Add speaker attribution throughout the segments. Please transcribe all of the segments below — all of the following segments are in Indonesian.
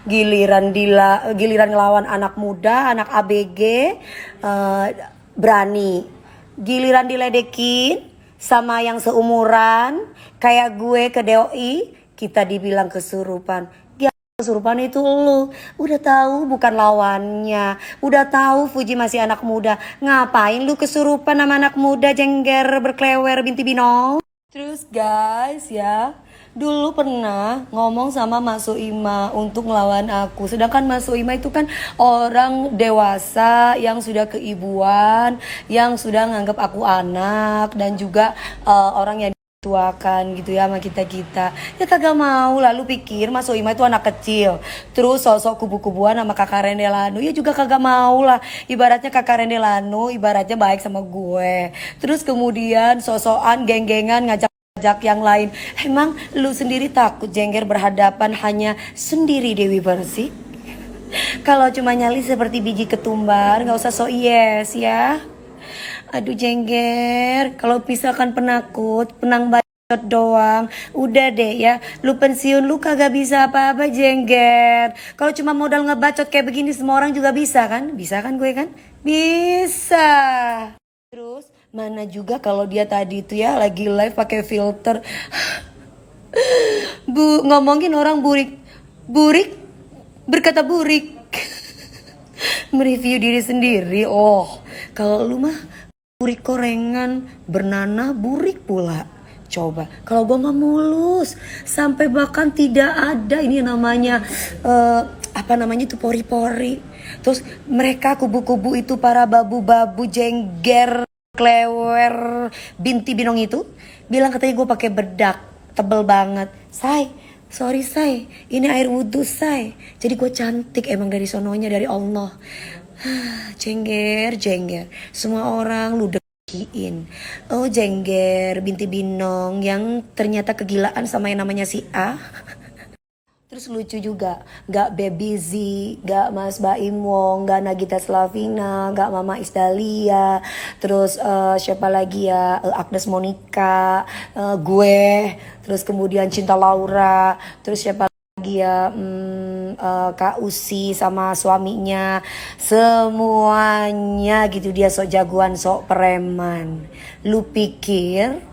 Speaker 1: Giliran ngelawan anak muda, anak ABG, berani. Giliran diledekin sama yang seumuran kayak gue ke DOI, kita dibilang kesurupan. Kesurupan itu lu udah tahu bukan lawannya, udah tahu Fuji masih anak muda, ngapain lu kesurupan sama anak muda jengger berklewer binti bino. Terus guys ya, dulu pernah ngomong sama Mas Soima untuk ngelawan aku, sedangkan Mas Soima itu kan orang dewasa yang sudah keibuan, yang sudah nganggap aku anak, dan juga orang yang tuakan gitu ya sama kita-kita. Ya kagak mau, lalu pikir Mas Soima itu anak kecil, terus sosok kubu-kubuan sama kakak Rendelano, ya juga kagak mau lah. Ibaratnya kakak Rendelano ibaratnya baik sama gue, terus kemudian sosokan geng-gengan ngajak yang lain. Emang lu sendiri takut jengger berhadapan hanya sendiri Dewi Persik? Kalau cuma nyali seperti biji ketumbar, gak usah so yes ya. Aduh jengger, kalau misalkan penakut, penang bacot doang, udah deh ya, lu pensiun lu kagak bisa apa-apa jengger. Kalau cuma modal ngebacot kayak begini semua orang juga bisa kan? Bisa kan gue kan? Bisa. Terus mana juga kalau dia tadi itu ya lagi live pakai filter. Ngomongin orang burik berkata burik. Mereview diri sendiri. Oh, kalau lu mah burik korengan, bernanah burik pula. Coba, kalau gue mah mulus, sampai bahkan tidak ada ini namanya apa namanya itu pori-pori. Terus mereka kubu-kubu itu para babu-babu jengger klewer binti binong itu bilang katanya gue pakai bedak tebel banget. Sorry say, ini air wudhu say. Jadi gue cantik emang dari sononya dari Allah. Jengger, semua orang lu dekiin. Oh jengger, binti binong yang ternyata kegilaan sama yang namanya si A. Terus lucu juga, gak Baby Z, gak Mas Baim Wong, gak Nagita Slavina, gak Mama Isdalia, terus siapa lagi ya, Agnes Monica, gue, terus kemudian Cinta Laura, terus siapa lagi ya, Kak Usi sama suaminya, semuanya gitu dia sok jagoan, sok preman. Lu pikir,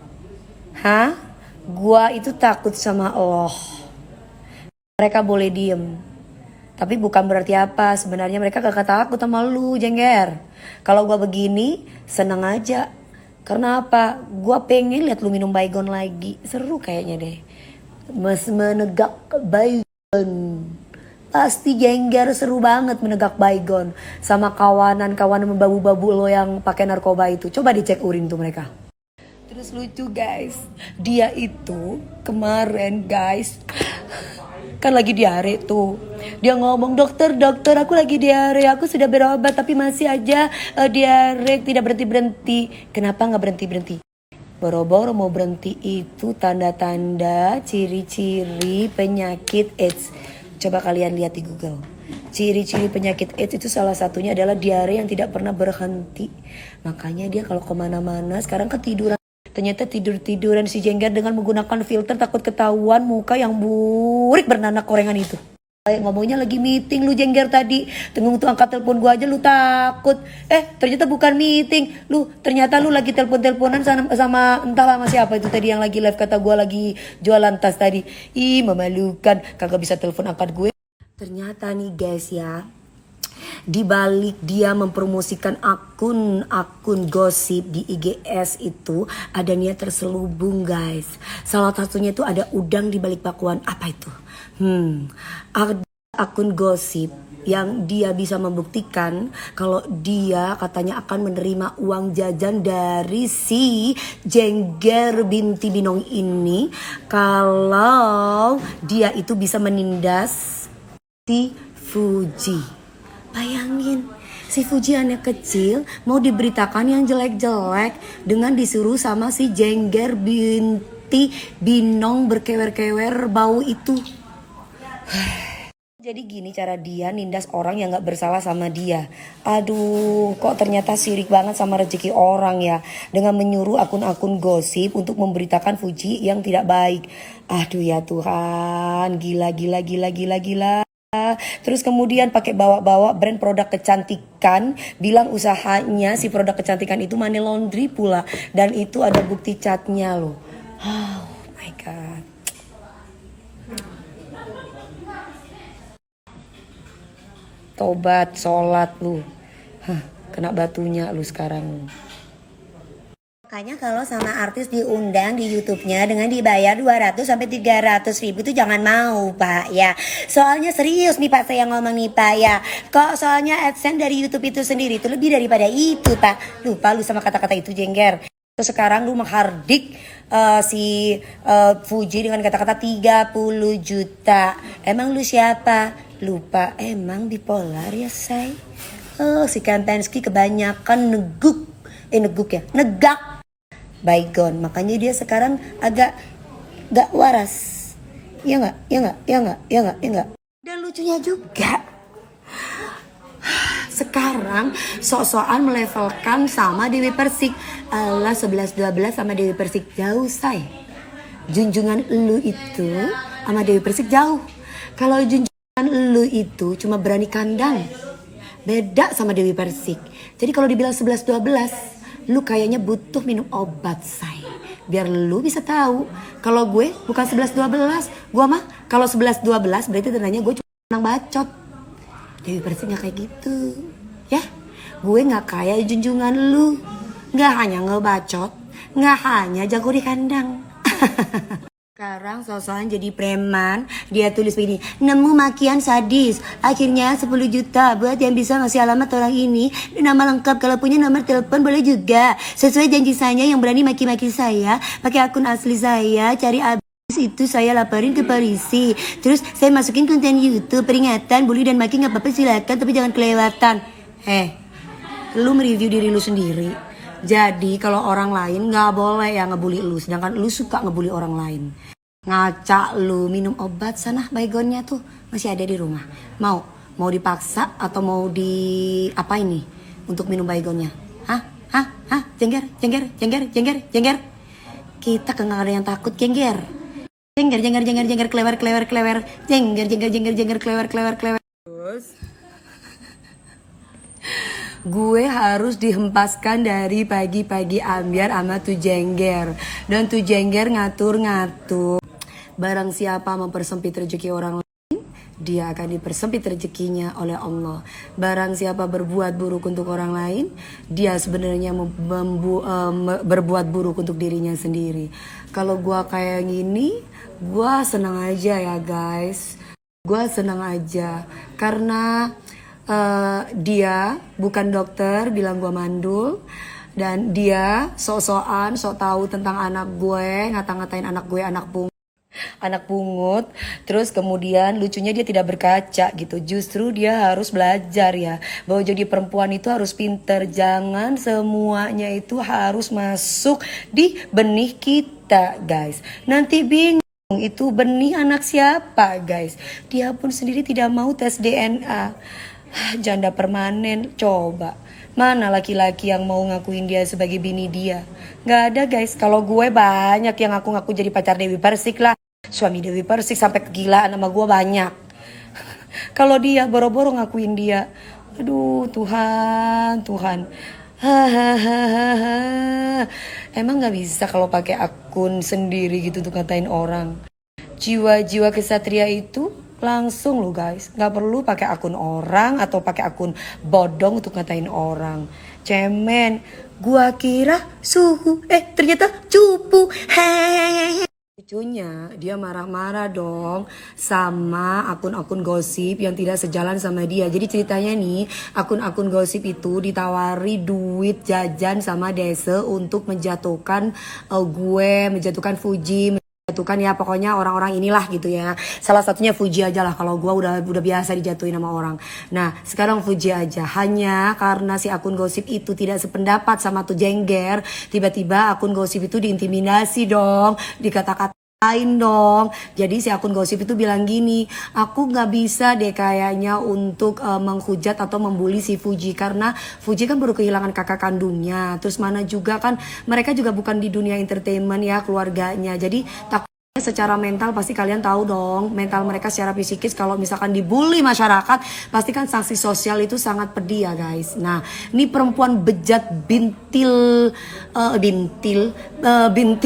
Speaker 1: gua itu takut sama Allah? Mereka boleh diem, tapi bukan berarti apa. Sebenarnya mereka gak takut sama lu, jengger. Kalau gua begini, seneng aja. Karena apa? Gua pengen lihat lu minum baygon lagi. Seru kayaknya deh. Mas menegak baygon. Pasti jengger seru banget menegak baygon sama kawanan babu-babu lo yang pakai narkoba itu. Coba dicek urin tuh mereka. Terus lucu guys, dia itu kemarin guys kan lagi diare tuh, dia ngomong dokter aku lagi diare, aku sudah berobat tapi masih aja diare tidak berhenti. Kenapa nggak berhenti? Boro-boro mau berhenti itu tanda-tanda ciri-ciri penyakit AIDS. Coba kalian lihat di Google, ciri-ciri penyakit AIDS itu salah satunya adalah diare yang tidak pernah berhenti. Makanya dia kalau kemana-mana sekarang ketiduran. Ternyata tiduran si jengger dengan menggunakan filter, takut ketahuan muka yang burik bernanah korengan itu. Ngomongnya lagi meeting lu jengger tadi, tenggung tuh angkat telepon gua aja lu takut. Ternyata bukan meeting, ternyata lu lagi telepon-teleponan sama entahlah sama siapa itu tadi yang lagi live, kata gua lagi jualan tas tadi. Ih memalukan, kagak bisa telepon angkat gue. Ternyata nih guys ya, di balik dia mempromosikan akun gosip di IGS itu ada niat terselubung guys. Salah satunya itu ada udang di balik bakwan. Apa itu? Ada akun gosip yang dia bisa membuktikan kalau dia katanya akan menerima uang jajan dari si jengger binti binong ini kalau dia itu bisa menindas si Fuji. Bayangin, si Fuji anak kecil mau diberitakan yang jelek-jelek dengan disuruh sama si jengger binti binong berkewer-kewer bau itu. Jadi gini cara dia nindas orang yang gak bersalah sama dia. Aduh, kok ternyata sirik banget sama rezeki orang ya, dengan menyuruh akun-akun gosip untuk memberitakan Fuji yang tidak baik. Aduh ya Tuhan, gila. Terus kemudian pakai bawa-bawa brand produk kecantikan, bilang usahanya si produk kecantikan itu money laundry pula, dan itu ada bukti catnya loh. Oh my god. Tobat, sholat lu. Hah, kena batunya lu sekarang. Makanya kalau sama artis diundang di YouTube-nya dengan dibayar 200 sampai 300 ribu itu jangan mau Pak ya. Soalnya serius nih Pak saya ngomong nih Pak ya. Kok soalnya AdSense dari YouTube itu sendiri itu lebih daripada itu Pak. Lupa lu sama kata-kata itu jengger. Terus sekarang lu menghardik si Fuji dengan kata-kata 30 juta. Emang lu siapa? Lupa emang bipolar ya say. Oh si Kempensky kebanyakan neguk ya, negak. Baygon, makanya dia sekarang agak gak waras. Ya nggak, ya nggak, ya nggak, ya nggak, ya nggak. Dan lucunya juga, sekarang sok-sokan melevelkan sama Dewi Persik. Alah 11-12 sama Dewi Persik jauh say. Junjungan lu itu sama Dewi Persik jauh. Kalau junjungan lu itu cuma berani kandang, beda sama Dewi Persik. Jadi kalau dibilang 11-12, lu kayaknya butuh minum obat say. Biar lu bisa tahu kalau gue bukan 11-12. Gue mah kalau 11-12 berarti tandanya gue cuma menang bacot. Dewi Persik gak kayak gitu ya. Gue gak kayak junjungan lu, gak hanya ngebacot, gak hanya jago di kandang. Sekarang sosokan jadi preman, dia tulis begini, nemu makian sadis, akhirnya 10 juta buat yang bisa ngasih alamat orang ini, nama lengkap, kalau punya nomor telepon boleh juga, sesuai janji saya yang berani maki-maki saya, pakai akun asli saya, cari abis itu saya laporin ke polisi, terus saya masukin konten YouTube, peringatan, bully dan maki gak apa-apa silakan, tapi jangan kelewatan. Lu mereview diri lu sendiri. Jadi kalau orang lain gak boleh ya ngebully lu, sedangkan lu suka ngebully orang lain. Ngaca lu, minum obat sana baygonnya tuh masih ada di rumah. Mau dipaksa atau mau di apa ini untuk minum baygonnya? Hah? Jengger. Kita kan gak ada yang takut jengger. Jengger, klewer. Jengger, klewer. Terus gue harus dihempaskan dari pagi-pagi ambiar sama tuh jengger. Dan tuh jengger ngatur-ngatur. Barang siapa mempersempit rezeki orang lain, dia akan dipersempit rezekinya oleh Allah. Barang siapa berbuat buruk untuk orang lain, dia sebenarnya berbuat buruk untuk dirinya sendiri. Kalau gue kayak gini, gue senang aja ya guys. Gue senang aja karena dia bukan dokter bilang gue mandul, dan dia sok-sokan sok tahu tentang anak gue, ngata-ngatain anak gue anak pungut. Terus kemudian lucunya dia tidak berkaca gitu. Justru dia harus belajar ya, bahwa jadi perempuan itu harus pinter, jangan semuanya itu harus masuk di benih kita guys. Nanti bingung itu benih anak siapa guys. Dia pun sendiri tidak mau tes DNA. Janda permanen, coba mana laki-laki yang mau ngakuin dia sebagai bini dia? Gak ada guys. Kalau gue banyak yang ngaku-ngaku jadi pacar Dewi Persik lah, suami Dewi Persik, sampai kegilaan sama gue banyak. Kalau dia boro-boro ngakuin dia, aduh Tuhan. Emang gak bisa kalau pakai akun sendiri gitu untuk ngatain orang. Jiwa-jiwa kesatria itu langsung lo guys, nggak perlu pakai akun orang atau pakai akun bodong untuk ngatain orang. Cemen, gua kira suhu, ternyata cupu. Hehehe. Lucunya dia marah-marah dong sama akun-akun gosip yang tidak sejalan sama dia. Jadi ceritanya nih, akun-akun gosip itu ditawari duit jajan sama Dese untuk menjatuhkan menjatuhkan Fuji, kan ya pokoknya orang-orang inilah gitu ya. Salah satunya Fuji aja lah, kalau gue udah biasa dijatuhin sama orang. Nah sekarang Fuji aja, hanya karena si akun gosip itu tidak sependapat sama tuh jengger, tiba-tiba akun gosip itu diintimidasi dong, dikata-katain dong. Jadi si akun gosip itu bilang gini, aku gak bisa deh kayaknya untuk menghujat atau membuli si Fuji, karena Fuji kan baru kehilangan kakak kandungnya. Terus mana juga kan mereka juga bukan di dunia entertainment ya keluarganya, jadi takut Secara mental pasti kalian tahu dong, mental mereka secara psikis kalau misalkan dibully masyarakat, pasti kan sanksi sosial itu sangat pedih ya guys. Nah, ini perempuan bejat binti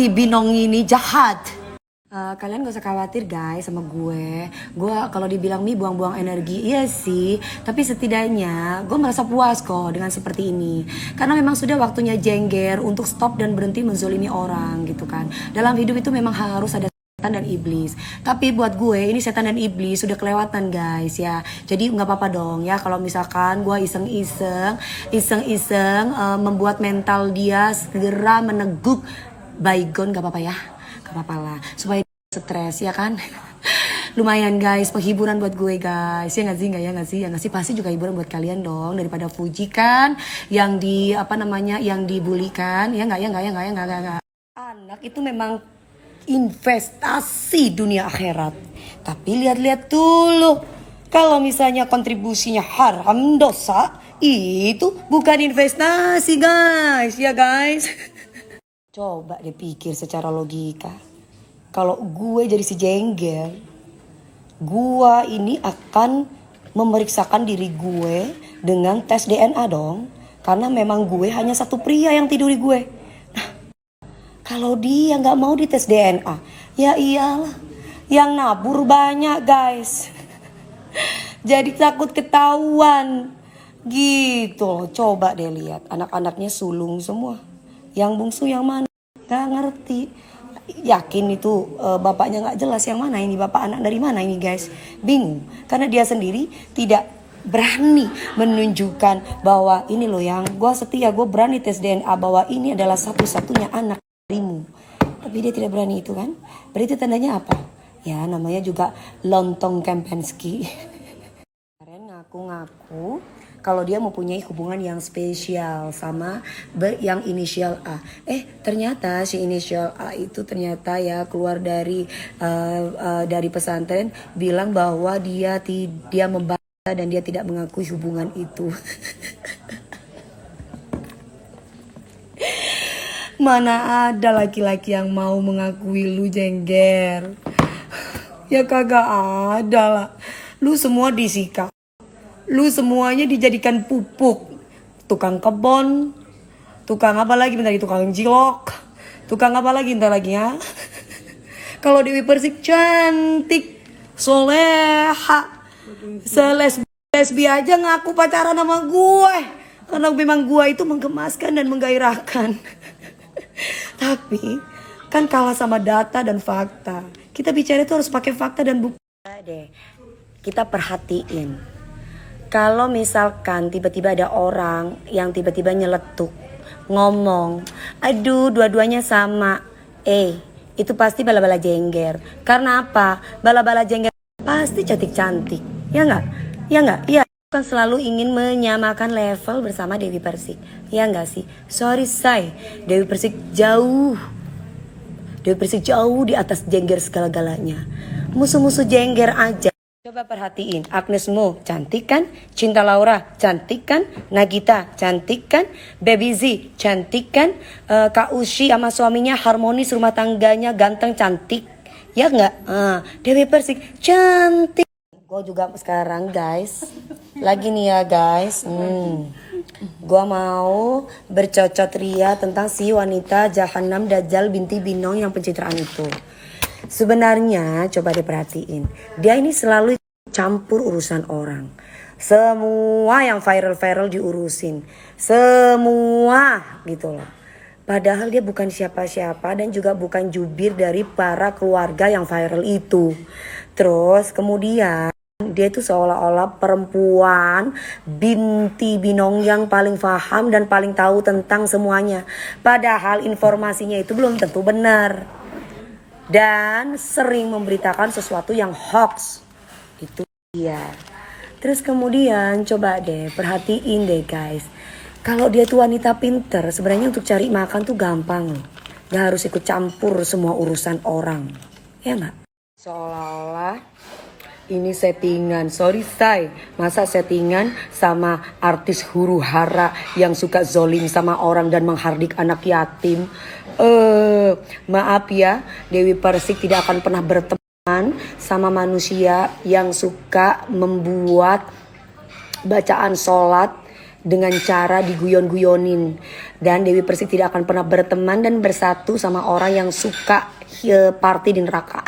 Speaker 1: binong ini jahat. Kalian gak usah khawatir guys sama gue. Gue kalau dibilang Mi buang-buang energi, iya sih. Tapi setidaknya gue merasa puas kok dengan seperti ini. Karena memang sudah waktunya jengger untuk stop dan berhenti menzolimi orang gitu kan. Dalam hidup itu memang harus ada setan dan iblis. Tapi buat gue ini setan dan iblis sudah kelewatan guys ya. Jadi nggak apa-apa dong ya kalau misalkan gue iseng-iseng membuat mental dia segera meneguk baygon, nggak apa-apa ya. Gak apa-apa lah supaya stres ya kan. Lumayan guys, penghiburan buat gue guys. Ya nggak sih, ya nggak sih, pasti juga hiburan buat kalian dong, daripada Fuji kan yang yang dibulikan. Ya nggak. Anak itu memang investasi dunia akhirat. Tapi lihat-lihat dulu, kalau misalnya kontribusinya haram dosa, itu bukan investasi guys, ya guys. Coba deh pikir secara logika. Kalau gue jadi si jengger, gue ini akan memeriksakan diri gue dengan tes DNA dong. Karena memang gue hanya satu pria yang tiduri gue. Nah, kalau dia gak mau dites DNA, ya iyalah. Yang nabur banyak guys. Jadi takut ketahuan. Gitu loh, coba deh lihat. Anak-anaknya sulung semua. Yang bungsu yang mana? Gak ngerti. Yakin itu bapaknya gak jelas yang mana ini, bapak anak dari mana ini guys. Bingung. Karena dia sendiri tidak berani menunjukkan bahwa ini loh yang gue setia, gue berani tes DNA bahwa ini adalah satu-satunya anak darimu. Tapi dia tidak berani itu kan. Berarti tandanya apa? Ya namanya juga lontong Kempensky. Kemarin ngaku-ngaku kalau dia mempunyai hubungan yang spesial sama yang inisial A. Ternyata si inisial A itu ternyata ya keluar dari pesantren bilang bahwa dia membantah dan dia tidak mengakui hubungan itu. Mana ada laki-laki yang mau mengakui lu jengger? Ya kagak ada lah. Lu semua disikat. Lu semuanya dijadikan pupuk. Tukang kebon. Tukang apa lagi? Bentar lagi tukang cilok. Tukang apa lagi? Bentar lagi ya. Kalau Dewi Persik cantik. Soleha. Selesbi aja ngaku pacaran sama gue. Karena memang gue itu menggemaskan dan menggairahkan. Tapi kan kalah sama data dan fakta. Kita bicara itu harus pakai fakta dan bukti. Kita perhatiin. Kalau misalkan tiba-tiba ada orang yang tiba-tiba nyeletuk, ngomong, aduh dua-duanya sama, itu pasti bala-bala jengger. Karena apa? Bala-bala jengger pasti cantik-cantik, ya nggak? Iya. Kan selalu ingin menyamakan level bersama Dewi Persik, ya nggak sih? Sorry say, Dewi Persik jauh di atas jengger segala-galanya. Musuh-musuh jengger aja. Coba perhatiin, Agnes Mo cantik kan? Cinta Laura cantik kan? Nagita cantik kan? Baby Z cantik kan? Kak Ushi sama suaminya harmonis, rumah tangganya ganteng cantik. Ya nggak? Dewi Persik cantik. Gue juga sekarang guys, lagi nih ya guys. Gue mau bercocot ria tentang si wanita Jahanam Dajjal binti Binong yang pencitraan itu. Sebenarnya coba diperhatiin, dia ini selalu campur urusan orang. Semua yang viral diurusin. Semua gitu loh. Padahal dia bukan siapa-siapa dan juga bukan jubir dari para keluarga yang viral itu. Terus kemudian dia itu seolah-olah perempuan binti Binong yang paling paham dan paling tahu tentang semuanya. Padahal informasinya itu belum tentu benar. Dan sering memberitakan sesuatu yang hoax. Itu dia. Terus kemudian coba deh perhatiin deh guys. Kalau dia tuh wanita pinter, sebenarnya untuk cari makan tuh gampang loh. Gak harus ikut campur semua urusan orang. Ya gak? Seolah-olah ini settingan. Sorry say, masa settingan sama artis huru hara yang suka zolim sama orang dan menghardik anak yatim. Maaf ya, Dewi Persik tidak akan pernah berteman sama manusia yang suka membuat bacaan sholat dengan cara diguyon-guyonin. Dan Dewi Persik tidak akan pernah berteman dan bersatu sama orang yang suka party di neraka.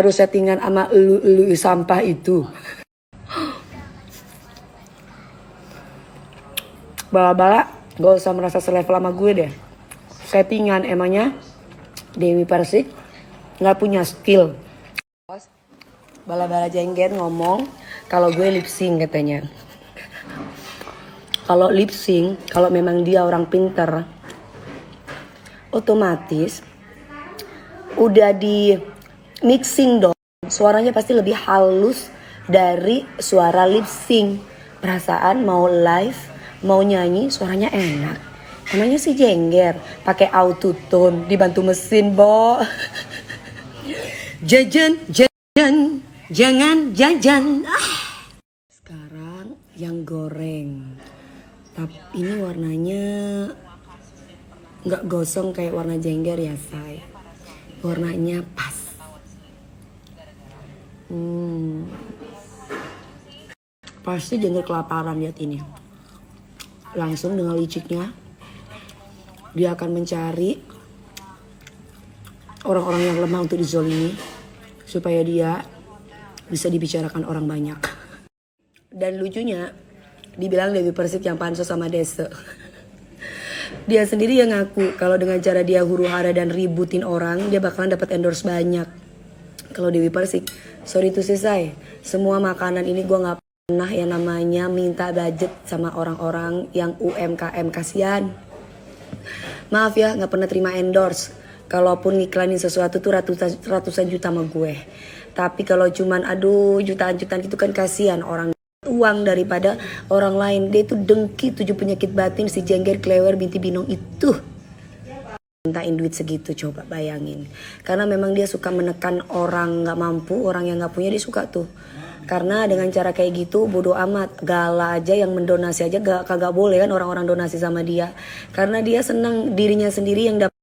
Speaker 1: Harus settingan sama elu sampah itu. Bala-bala gak usah merasa selevel sama gue deh. Settingan emangnya Dewi Persik gak punya skill. Bala-bala jengger ngomong kalau gue lip sync katanya. Kalau lip sync, kalau memang dia orang pinter, otomatis udah di mixing dong. Suaranya pasti lebih halus dari suara lip sync. Perasaan mau live, mau nyanyi suaranya enak. Namanya si jengger, pakai autotune, dibantu mesin, Bo. Jajan, jangan jajan. Sekarang yang goreng. Tapi ini warnanya nggak gosong kayak warna jengger ya, say. Warnanya pas. Pasti jengger kelaparan lihat ini. Langsung dengan liciknya dia akan mencari orang-orang yang lemah untuk dizolimi supaya dia bisa dibicarakan orang banyak. Dan lucunya dibilang Dewi Persik yang pansos sama Dese. Dia sendiri yang ngaku kalau dengan cara dia huru-hara dan ributin orang, dia bakalan dapat endorse banyak. Kalau Dewi Persik, sorry to say, semua makanan ini gue nggak pernah yang namanya minta budget sama orang-orang yang UMKM, kasihan. Maaf ya, nggak pernah terima endorse. Kalaupun ngiklanin sesuatu tuh ratusan juta sama gue. Tapi kalau cuman jutaan-jutaan gitu kan kasihan orang uang daripada orang lain. Dia itu dengki 7 penyakit batin si jengger klewer binti binong itu. Mintain duit segitu, coba bayangin. Karena memang dia suka menekan orang gak mampu, orang yang gak punya dia suka tuh. Karena dengan cara kayak gitu bodoh amat, gala aja yang mendonasi aja kagak boleh kan orang-orang donasi sama dia. Karena dia senang dirinya sendiri yang dapat